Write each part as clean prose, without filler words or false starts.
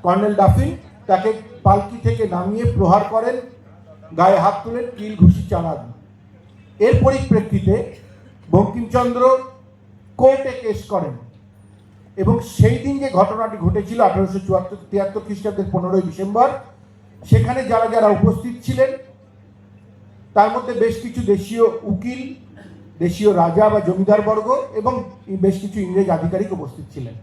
Colonel Dufferin তাকে পালকি থেকে নামিয়ে প্রহার করেন, গায়ে হাত তুলেন, কিল ঘুষি চালান। এর পরিপ্রেক্ষিতে বঙ্কিমচন্দ্র কোর্টে কেস করেন এবং সেই দিন যে ঘটনাটি ঘটেছিল 1873 খ্রিস্টাব্দের 15ই ডিসেম্বর, সেখানে যারা যারা উপস্থিত ছিলেন তার মধ্যে বেশ কিছু দেশীয় উকিল, দেশীয় রাজা বা জমিদারবর্গ এবং বেশ কিছু ইংরেজ আধিকারিক উপস্থিত ছিলেন।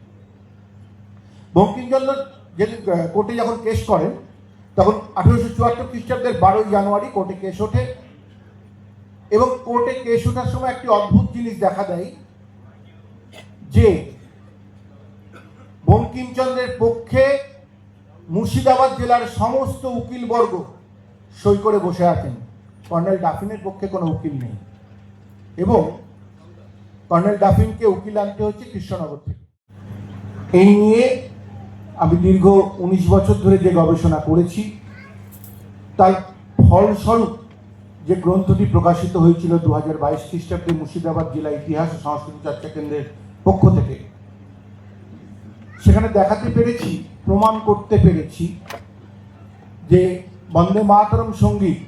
বঙ্কিমচন্দ্র যেদিন কোর্টে যখন কেস করেন তখন 1874 খ্রিস্টাব্দের 12ই জানুয়ারি কোর্টে কেস ওঠে এবং কোর্টে কেস ওঠার সময় একটি অদ্ভুত জিনিস দেখা দেয় যে বঙ্কিমচন্দ্রের পক্ষে মুর্শিদাবাদ জেলার সমস্ত উকিলবর্গ সই করে বসে আছেন, কর্নেল ডাফিনের পক্ষে কোনো উকিল নেই এবং কর্নেল ডাফিনকে উকিল আনতে হচ্ছে কৃষ্ণনগর থেকে। এই নিয়ে আমি দীর্ঘ 19 বছর ধরে যে গবেষণা করেছি তার ফলস্বরূপ যে গ্রন্থটি প্রকাশিত হয়েছিল 2022 খ্রিস্টাব্দে মুর্শিদাবাদ জেলা ইতিহাস ও সংস্কৃতি চর্চা কেন্দ্রের পক্ষ থেকে, সেখানে দেখাতে পেরেছি, প্রমাণ করতে পেরেছি যে বন্দে মাতরম সঙ্গীত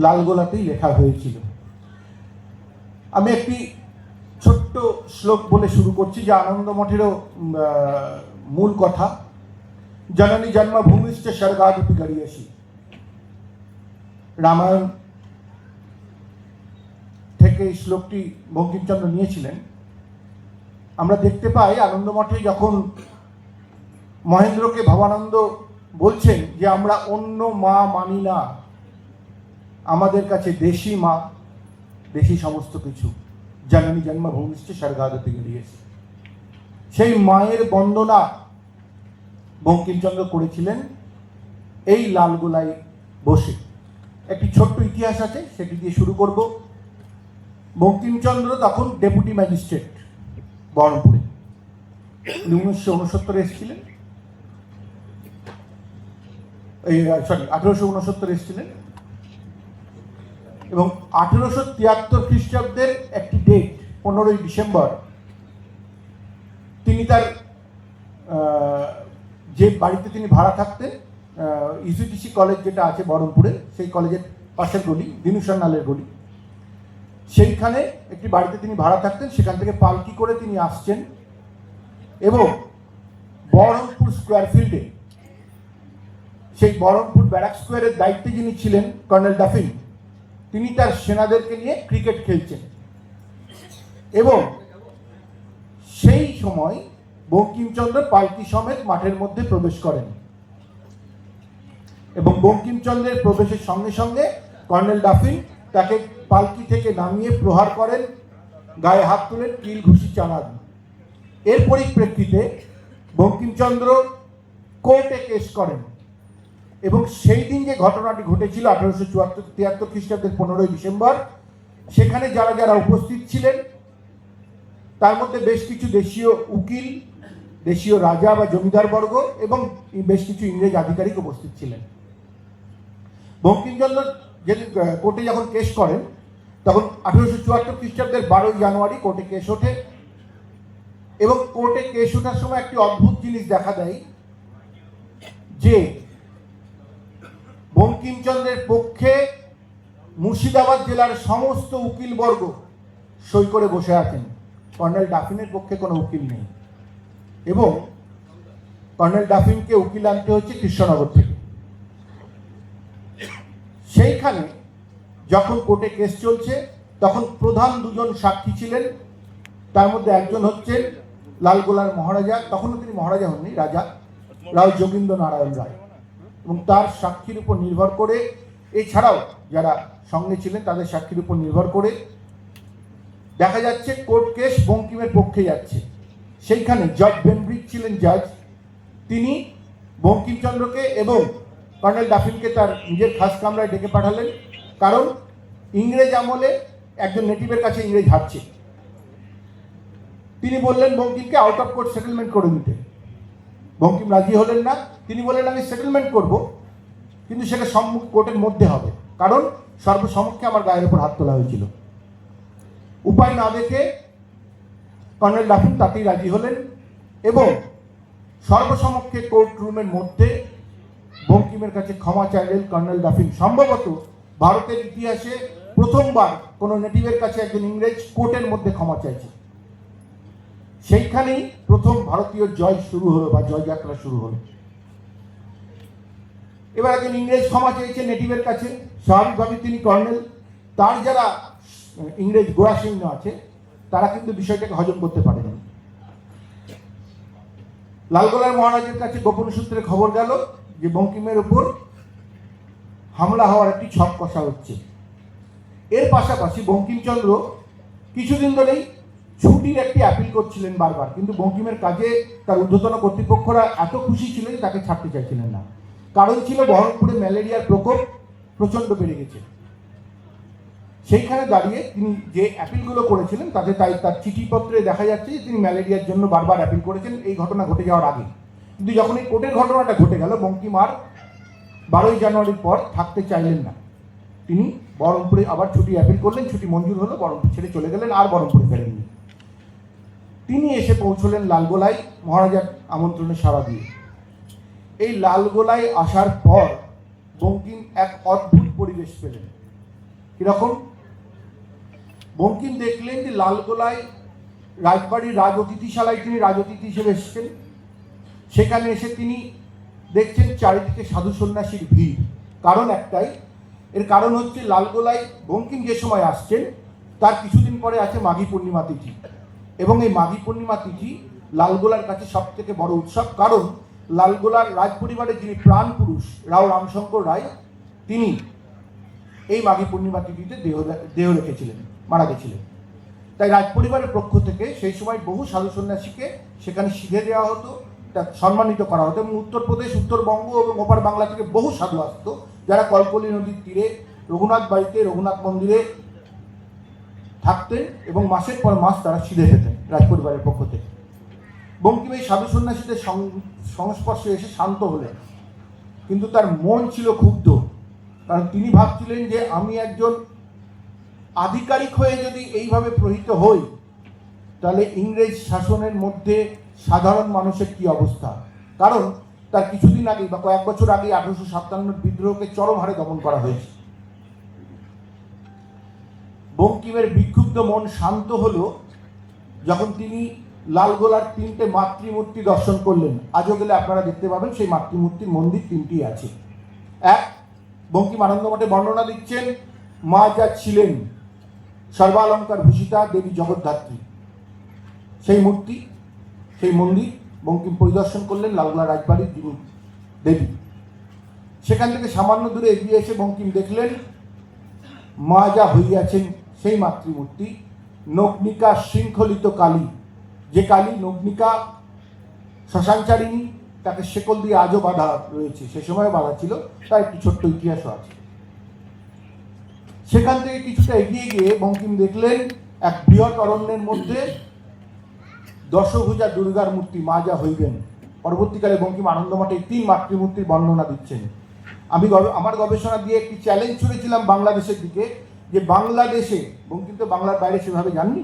লালগোলাতেই লেখা হয়েছিল। আমি একটি ছোট্ট শ্লোক বলে শুরু করছি, যা আনন্দ মঠেরও মূল কথা। জননী জন্মভূমিশ্চ স্বর্গাদপি গরীয়সী, রামায়ণ থেকে এই শ্লোকটি বঙ্কিমচন্দ্র নিয়েছিলেন। আমরা দেখতে পাই আনন্দ মঠে যখন মহেন্দ্রকে ভবানন্দ বলছেন যে আমরা অন্য মা মানি না, আমাদের কাছে দেশি মা, দেশি সমস্ত কিছু। জননী জন্মভূমিশ্চ স্বর্গাদপি গরীয়সী, সেই মায়ের বন্দনা বঙ্কিমচন্দ্র করেছিলেন এই লালগোলায় বসে। একটি ছোট্ট ইতিহাস আছে, সেটি দিয়ে শুরু করব। বঙ্কিমচন্দ্র তখন ডেপুটি ম্যাজিস্ট্রেট বহরমপুরে, 1969 এসেছিলেন, 1869 এসেছিলেন এবং 1873 খ্রিস্টাব্দের একটি ডেট 15ই ডিসেম্বর তিনি তার যে বাড়িতে তিনি ভাড়া থাকতেন, ইউসিটিসি কলেজ যেটা আছে বহরমপুরে, সেই কলেজের পাশের গলি, দিনু সান্যালের গলি, সেইখানে একটি বাড়িতে তিনি ভাড়া থাকতেন। সেখান থেকে পালকি করে তিনি আসছেন এবং বহরমপুর স্কোয়ার ফিল্ডে, সেই বহরমপুর ব্যারাক স্কোয়ারের দায়িত্বে যিনি ছিলেন কর্নেল ডাফিন, তিনি তার সেনাদেরকে নিয়ে ক্রিকেট খেলছেন এবং সেই সময় বঙ্কিমচন্দ্র পালকি সমেত মাঠের মধ্যে প্রবেশ করেন এবং বঙ্কিমচন্দ্রের প্রবেশের সঙ্গে সঙ্গে কর্নেল ডাফিন তাকে পালকি থেকে নামিয়ে প্রহার করেন, গায়ে হাত তুলেন, কিল ঘুষি চালান। এর পরিপ্রেক্ষিতে বঙ্কিমচন্দ্র কোর্টে কেস করেন এবং সেই দিন যে ঘটনাটি ঘটেছিল 1873 খ্রিস্টাব্দের 15ই ডিসেম্বর, সেখানে যারা যারা উপস্থিত ছিলেন তার মধ্যে বেশ কিছু দেশীয় উকিল, দেশীয় রাজা বা জমিদারবর্গ এবং বেশ কিছু ইংরেজ আধিকারিক উপস্থিত ছিলেন। বঙ্কিমচন্দ্র যেদিন কোর্টে যখন কেস করেন তখন 1874 খ্রিস্টাব্দের 12ই জানুয়ারি কোর্টে কেস ওঠে এবং কোর্টে কেস ওঠার সময় একটি অদ্ভুত জিনিস দেখা দেয় যে বঙ্কিমচন্দ্রের পক্ষে মুর্শিদাবাদ জেলার সমস্ত উকিলবর্গ সই করে বসে আছেন, কর্নেল ডাফিনের পক্ষে কোনো উকিল নেই এবং কর্নেল ডাফিনকে উকিল আনতে হচ্ছে কৃষ্ণনগর থেকে। সেইখানে যখন কোর্টে কেস চলছে তখন প্রধান দুজন সাক্ষী ছিলেন, তার মধ্যে একজন হচ্ছেন লালগোলার মহারাজা, তখনও তিনি মহারাজা হননি, রাজা রাও যোগীন্দ্র নারায়ণ রায়, এবং তার সাক্ষীর উপর নির্ভর করে, এছাড়াও যারা সঙ্গে ছিলেন তাদের সাক্ষীর উপর নির্ভর করে দেখা যাচ্ছে কোর্ট কেস বঙ্কিমের পক্ষে যাচ্ছে। সেইখানে জজ বেনব্রিক ছিলেন জাজ, তিনি বঙ্কিমচন্দ্রকে এবং কর্নেল ডাফিনকে তার নিজের খাস কামরায় ডেকে পাঠালেন, কারণ ইংরেজ আমলে একজন নেটিভের কাছে ইংরেজ হারছে। তিনি বললেন বঙ্কিমকে আউট অফ কোর্ট সেটেলমেন্ট করে নিতে। বঙ্কিম রাজি হলেন না, তিনি বললেন আমি সেটেলমেন্ট করব কিন্তু সেটা সম্মুখ কোর্টের মধ্যে হবে, কারণ সর্বসমক্ষে আমার গায়ের উপর হাত তোলা হয়েছিল। উপায় না দেখে কর্নেল ডাফিন তাতেই রাজি হলেন এবং সর্বসমক্ষে কোর্ট রুমের মধ্যে বঙ্কিমের কাছে ক্ষমা চাইলেন কর্নেল ডাফিন। সম্ভবত ভারতের ইতিহাসে প্রথমবার কোনো নেটিভের কাছে একজন ইংরেজ কোর্টের মধ্যে ক্ষমা চাইছে। সেইখানেই প্রথম ভারতীয় জয় শুরু হলো বা জয়যাত্রা শুরু হলো। এবার একজন ইংরেজ ক্ষমা চেয়েছে নেটিভের কাছে, স্বাভাবিকভাবে তিনি কর্নেল, তার যারা ইংরেজ গোড়া সৈন্য আছে তারা কিন্তু বিষয়টাকে হজম করতে পারেনি। লালগোলার মহারাজের কাছে গোপন সূত্রে খবর গেল যে বঙ্কিমের উপর হামলা হওয়ার একটি ছক কষা হচ্ছে। এর পাশাপাশি বঙ্কিমচন্দ্র কিছুদিন ধরেই ছুটির একটি অ্যাপিল করছিলেন বারবার, কিন্তু বঙ্কিমের কাজে তার ঊর্ধ্বতন কর্তৃপক্ষরা এত খুশি ছিলেন যে তাকে ছাড়তে চাইছিলেন না। কারণ ছিল বহরমপুরে ম্যালেরিয়ার প্রকোপ প্রচণ্ড বেড়ে গেছে। সেইখানে দাঁড়িয়ে তিনি যে অ্যাপিলগুলো করেছিলেন তাতে তার চিঠিপত্রে দেখা যাচ্ছে যে তিনি ম্যালেরিয়ার জন্য বারবার অ্যাপিল করেছেন এই ঘটনা ঘটে যাওয়ার আগে। কিন্তু যখন এই কোর্টের ঘটনাটা ঘটে গেল, বঙ্কিম আর 12ই জানুয়ারির পর থাকতে চাইলেন না। তিনি বহরমপুরে আবার ছুটি অ্যাপিল করলেন, ছুটি মঞ্জুর হলো, বহরমপুর ছেড়ে চলে গেলেন, আর বহরমপুরে ফেরেননি। তিনি এসে পৌঁছলেন লালগোলায় মহারাজার আমন্ত্রণে সাড়া দিয়ে। এই লালগোলায় আসার পর বঙ্কিম এক অদ্ভুত পরিবেশ পেলেন। কিরকম? বঙ্কিম দেখলেন যে লালগোলায় রাজবাড়ির রাজ অতিথিশালায় তিনি রাজ অতিথি হিসেবে এসেছেন। সেখানে এসে তিনি দেখছেন চারিদিকে সাধু সন্ন্যাসীর ভিড়। কারণ একটাই, এর কারণ হচ্ছে লালগোলায় বঙ্কিম যে সময় আসছেন তার কিছুদিন পরে আছে মাঘী পূর্ণিমা তিথি, এবং এই মাঘী পূর্ণিমা তিথি লালগোলার কাছে সব থেকে বড় উৎসব। কারণ লালগোলার রাজ পরিবারের যিনি প্রাণ পুরুষ রাও রামশঙ্কর রায়, তিনি এই মাঘী পূর্ণিমা তিথিতে দেহ রেখেছিলেন, মারা গেছিলেন। তাই রাজ পরিবারের পক্ষ থেকে সেই সময় বহু সাধু সন্ন্যাসীকে সেখানে শিখে দেওয়া হতো, সম্মানিত করা হতো, এবং উত্তরপ্রদেশ, উত্তরবঙ্গ এবং ওপার বাংলা থেকে বহু সাধু আসতো, যারা কলকলি নদীর তীরে রঘুনাথ বাড়িতে, রঘুনাথ মন্দিরে থাকতেন এবং মাসের পর মাস তারা সিধে পেতেন রাজপরিবারের পক্ষ থেকে। বঙ্কিম এই সাধু সন্ন্যাসীদের সংস্পর্শে এসে শান্ত হলেন, কিন্তু তার মন ছিল ক্ষুব্ধ। কারণ তিনি ভাবছিলেন যে আমি একজন আধিকারিক হয়ে যদি এইভাবে প্রহিত হই, তাহলে ইংরেজ শাসনের মধ্যে সাধারণ মানুষের কি অবস্থা। কারণ তার কিছুদিন আগে বা কয়েক বছর আগে 1857 বিদ্রোহকে চরম হারে দমন করা হয়েছে। বঙ্কিমের বিক্ষুব্ধ মন শান্ত হলো যখন তিনি লালগোলার 3টে মাতৃমূর্তি দর্শন করলেন। আজও গেলে আপনারা দেখতে পাবেন সেই মাতৃমূর্তির মন্দির 3টি আছে। এক, বঙ্কিম আনন্দমঠে বর্ণনা দিচ্ছেন, মা যা ছিলেন সর্বালঙ্কার ভূষিতা দেবী জগদ্ধাত্রী, সেই মূর্তি, সেই মন্দির বঙ্কিম পরিদর্শন করলেন লালগোলা রাজবাড়ির যিনি দেবী। সেখান থেকে সামান্য দূরে এগিয়ে এসে বঙ্কিম দেখলেন মা যা হইয়াছেন সেই মাতৃমূর্তি নগ্নিকা শৃঙ্খলিত কালী, যে কালী নগ্নিকা শ্মশানচারিণী, তাকে শেকল দিয়ে আজও বাঁধা রয়েছে, সে সময় বাঁধা ছিল, তার একটি ছোট্ট ইতিহাসও আছে। সেখান থেকে কিছুটা এগিয়ে গিয়ে বঙ্কিম দেখলেন এক বৃহৎ অরণ্যের মধ্যে দশভুজা দুর্গার মূর্তি মা যা হইবেন। পরবর্তীকালে বঙ্কিম আনন্দমঠে 3 মাতৃমূর্তির বর্ণনা দিচ্ছেন। আমি আমার গবেষণা দিয়ে একটি চ্যালেঞ্জ ছুড়েছিলাম বাংলাদেশের দিকে, যে বাংলাদেশে, বঙ্কিম তো বাংলার বাইরে সেভাবে যাননি,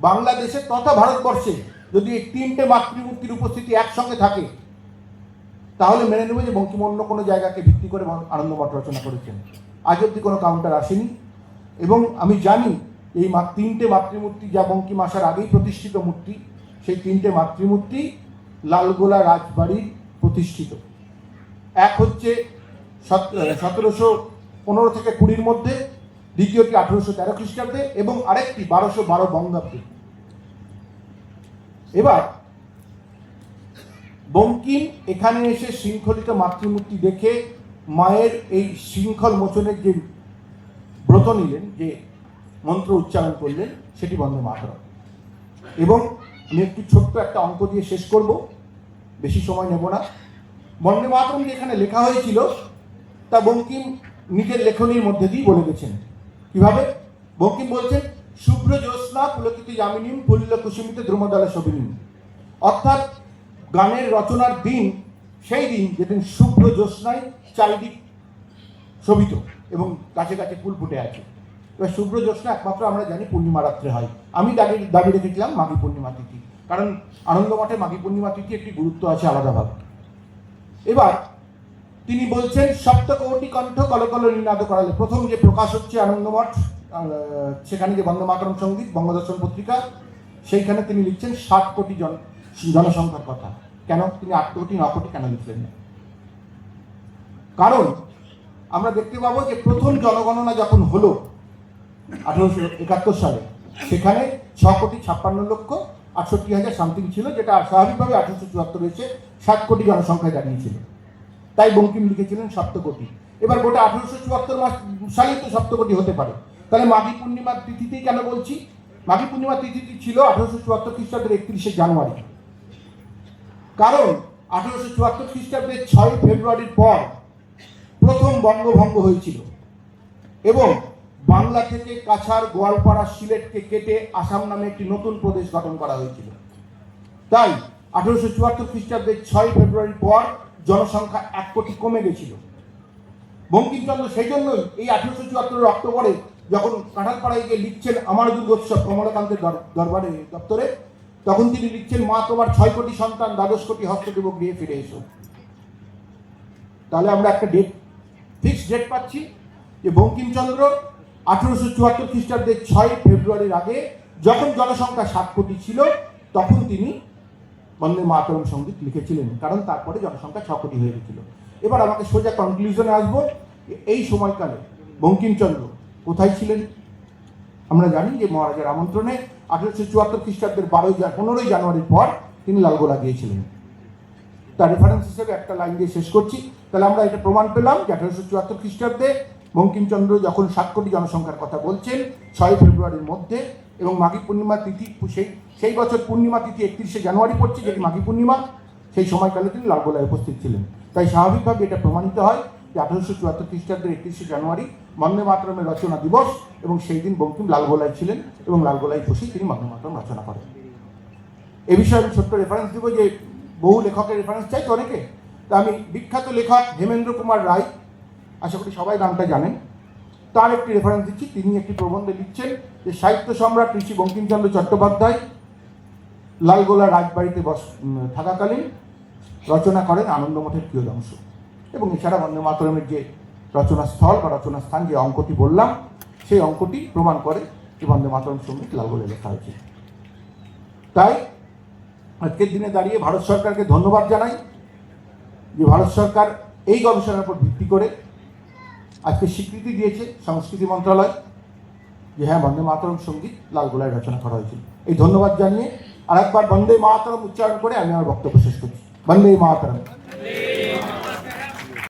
বাংলাদেশে তথা ভারতবর্ষে যদি এই 3টে মাতৃমূর্তির উপস্থিতি একসঙ্গে থাকে, তাহলে মেনে নেব যে বঙ্কিম অন্য কোনো জায়গাকে ভিত্তি করে আনন্দমঠ রচনা করেছেন। আজ অব্দি কোনো কাউন্টার আসেনি। এবং আমি জানি এই 3টে মাতৃমূর্তি যা বঙ্কিম আসার আগেই প্রতিষ্ঠিত মূর্তি, সেই 3টে মাতৃমূর্তি লালগোলা রাজবাড়ির প্রতিষ্ঠিত। এক হচ্ছে 1715 থেকে 20-র মধ্যে, দ্বিতীয়টি 1813 খ্রিস্টাব্দে এবং আরেকটি 1212 বঙ্গাব্দে। এবার বঙ্কিম এখানে এসে শৃঙ্খলিত মাতৃমূর্তি দেখে মায়ের এই শৃঙ্খল মোচনের যে ব্রত নিলেন, যে মন্ত্র উচ্চারণ করলেন, সেটি বন্দে মাতরম। এবং আমি একটু ছোট্ট একটা অঙ্ক দিয়ে শেষ করব, বেশি সময় নেব না। বন্দে মাতরম যে এখানে লেখা হয়েছিল তা বঙ্কিম নিজের লেখনীর মধ্যে দিয়ে বলে গেছেন। কিভাবে? বঙ্কিম বলছেন, শুভ্র জ্যোৎস্না পুলকিত যামিনীম পুল্ল কুসুমিত ধ্রুমদলা শোভিনীম। অর্থাৎ গানের রচনার দিন সেই দিন যেদিন শুভ্র জ্যোৎস্নায় চারিদিক শোভিত এবং গাছে গাছে ফুল ফুটে আছে। এবার শুভ্র জ্যোৎস্না একমাত্র আমরা জানি পূর্ণিমা রাত্রে হয়। আমি দাবি রেখেছিলাম মাঘী পূর্ণিমা তিথি। কারণ আনন্দমঠে মাঘী পূর্ণিমা তিথি একটি গুরুত্ব আছে আলাদাভাবে। এবার তিনি বলছেন সপ্তকোটি কণ্ঠ কলকল নিনাদ করালে, প্রথম যে প্রকাশ হচ্ছে আনন্দমঠ, সেখানে যে বন্দে মাতরম সঙ্গীত বঙ্গদর্শন পত্রিকা, সেইখানে তিনি লিখছেন 7 কোটি জনসংখ্যার কথা। কেন তিনি 8 কোটি 9 কোটি কেন লিখলেন না? কারণ আমরা দেখতে পাবো যে প্রথম জনগণনা যখন হলো 1871 সালে, সেখানে 6,56,68,000 সামথিং ছিল, যেটা স্বাভাবিকভাবে 1874 এসে 7 কোটি জনসংখ্যায় দাঁড়িয়েছিল। তাই বঙ্কিম লিখেছিলেন সপ্তকোটি। এবার গোটা 1874 সালেই তো সপ্তকোটি হতে পারে, তাহলে মাঘী পূর্ণিমার তিথিতেই কেন বলছি? মাঘী পূর্ণিমার তিথিটি ছিল 1874 খ্রিস্টাব্দের 31শে জানুয়ারি। কারণ 1874 খ্রিস্টাব্দের 6 ফেব্রুয়ারির পর প্রথম বঙ্গভঙ্গ হয়েছিল এবং বাংলা থেকে কাছাড়, গোয়ালপাড়া, সিলেটকে কেটে আসাম নামে একটি নতুন প্রদেশ গঠন করা হয়েছিল। তাই 1874 খ্রিস্টাব্দের 6 ফেব্রুয়ারির পর জনসংখ্যা 1 কোটি কমে গেছিল। বঙ্কিমচন্দ্র সেই জন্যই এই 1874 অক্টোবরে যখন কাঁঠালপাড়ায় গিয়ে লিখছেন আমার দুর্গোৎসব কমলাকান্তের দরবারে দপ্তরে, তখন তিনি লিখছেন মা তোমার 6 কোটি সন্তান, 12 কোটি হস্তদেব গৃহে ফিরে এসো। তাহলে আমরা একটা ডেট, ফিক্সড ডেট পাচ্ছি যে বঙ্কিমচন্দ্র 1874 খ্রিস্টাব্দের 6 ফেব্রুয়ারির আগে যখন জনসংখ্যা 7 কোটি ছিল, তখন তিনি বন্দে মাতরম সঙ্গীত লিখেছিলেন, কারণ তারপরে জনসংখ্যা 6 কোটি হয়ে গেছিল। এবার আমাকে সোজা কনক্লুশনে আসবো, এই সময়কালে বঙ্কিমচন্দ্র কোথায় ছিলেন? আমরা জানি যে মহারাজার আমন্ত্রণে 1874 খ্রিস্টাব্দের 15ই জানুয়ারির পর তিনি লালগোলা গিয়েছিলেন। তার রেফারেন্স হিসেবে একটা লাইন দিয়ে শেষ করছি। তাহলে আমরা এটা প্রমাণ পেলাম যে 1874 খ্রিস্টাব্দে বঙ্কিমচন্দ্র যখন 7 কোটি জনসংখ্যার কথা বলছেন 6 ফেব্রুয়ারির মধ্যে, এবং মাঘী পূর্ণিমা তিথি সেই বছর পূর্ণিমা তিথি 31শে জানুয়ারি পড়ছে, যেটি মাঘী পূর্ণিমা, সেই সময়কালে তিনি লালগোলায় উপস্থিত ছিলেন। তাই স্বাভাবিকভাবে এটা প্রমাণিত হয় যে 1874 খ্রিস্টাব্দের 31শে জানুয়ারি বন্দে মাতরমের রচনা দিবস, এবং সেই দিন বঙ্কিম লালগোলায় ছিলেন এবং লালগোলায় বসেই তিনি বন্দে মাতরম রচনা করেন। এ বিষয়ে আমি ছোট্ট রেফারেন্স দেবো যে বহু লেখকের রেফারেন্স চাই তো অনেকে, তা আমি বিখ্যাত লেখক হেমেন্দ্র কুমার রায়, আশা করি সবাই নামটা জানেন, তার একটি রেফারেন্স দিচ্ছি। তিনি একটি প্রবন্ধে লিখছেন যে সাহিত্য সম্রাট ঋষি বঙ্কিমচন্দ্র চট্টোপাধ্যায় লালগোলা রাজবাড়িতে থাকাকালীন রচনা করেন আনন্দমঠের কিয়দংশ, এবং এছাড়া বন্দে মাতরমের যে রচনাস্থল বা রচনাস্থান যে অঙ্কটি বললাম, সেই অঙ্কটি প্রমাণ করে যে বন্দে মাতরম সঙ্গীত লালগোলায় লেখা হয়েছে। তাই আজকের দিনে দাঁড়িয়ে ভারত সরকারকে ধন্যবাদ জানাই যে ভারত সরকার এই গবেষণার উপর ভিত্তি করে আজকে স্বীকৃতি দিয়েছে সংস্কৃতি মন্ত্রণালয় যে হ্যাঁ বন্দে মাতরম সঙ্গীত লালগোলায় রচনা করা হয়েছিল। এই ধন্যবাদ জানিয়ে আরেকবার বন্দে মাতরম উচ্চারণ করে আমি আমার বক্তব্য শেষ করছি। বন্দে মাতরম।